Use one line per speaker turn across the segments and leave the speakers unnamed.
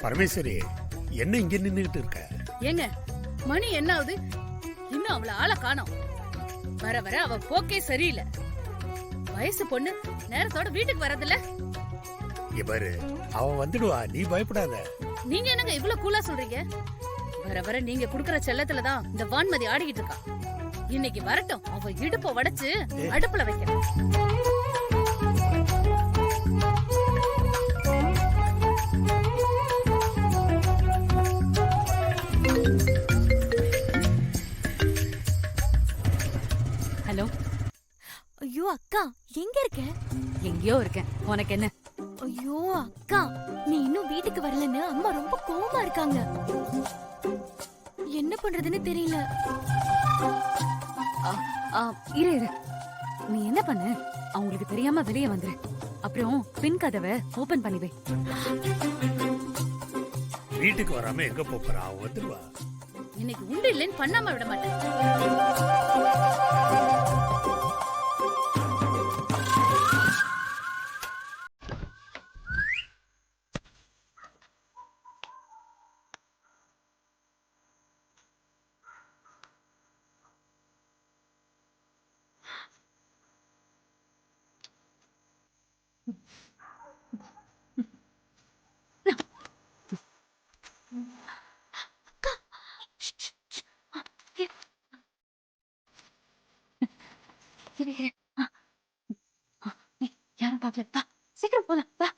பரமேஸ்வரி, என்ன இங்க நின்னுகிட்டு இருக்க?
ஏங்க மணி என்ன ஆகுது? இன்னும் அவள ஆளை காணோம். வர வர அவ போக்கே சரியில்லை. வயசு பொண்ணு நேரத்தோட வீட்டுக்கு வரதில்ல.
இவரு அவ வந்துடுவா, நீ பயப்படாத.
நீங்க என்னங்க இவ்வளவு கூலா சொல்றீங்க? வர வர நீங்க குடுக்கற செல்லத்துலதான் இந்த வான்மதி ஆடிக்கிட்டு இருக்கா. இன்னைக்கு வரட்டும், அவ இடுப்ப உடைச்சு அடுப்புல வைக்கிறேன்.
ஹலோ.
ஐயோ அக்கா, எங்க இருக்க?
எங்கேயோ இருக்கேன். உனக்கு என்ன?
ஐயோ அக்கா, நீ இன்னும் வீட்டுக்கு வரலன்னு அம்மா ரொம்ப கோவமா இருக்காங்க. என்ன பண்றதுன்னு தெரியல.
இரு இரு, நீ என்ன பண்ண? அவங்களுக்கு தெரியாம வெளியே வந்துரு. அப்புறம் பின் கதவை ஓபன் பண்ணி வை.
வீட்டுக்கு வராம எங்க போறா? அவ வந்துடுவா.
இன்னைக்கு உண்டு இல்லைன்னு பண்ணாம விட மாட்டேன்.
யாரும் பாக்கல. வா சீக்கிரம் போலாம். வா.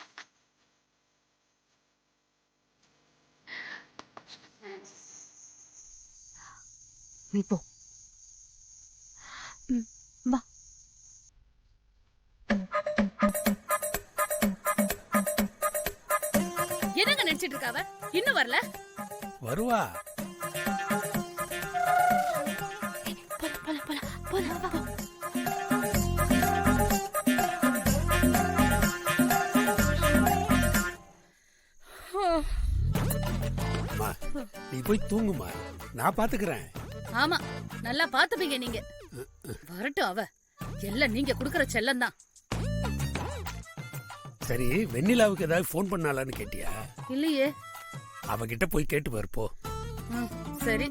நீ போ.
வா.
என்னங்க நினைச்சிட்டு இருக்காவ? இன்னும் வரல?
வருவா.
போலாம் போலாம் போலாம் போலாம்.
அம்மா, நீ போய் தூங்குமா, நான் பாத்துக்கிறேன்.
ஆமா, நல்லா பாத்துப்பீங்க நீங்க. வரட்டும் அவ. எல்லாம் நீங்க குடுக்கற செல்லம் தான்.
சரி, வெண்ணிலாவுக்கு ஏதாவது போன் பண்ணாலான்னு கேட்டியா?
இல்லையே.
அவகிட்ட போய் கேட்டு வரப்போ.
சரி.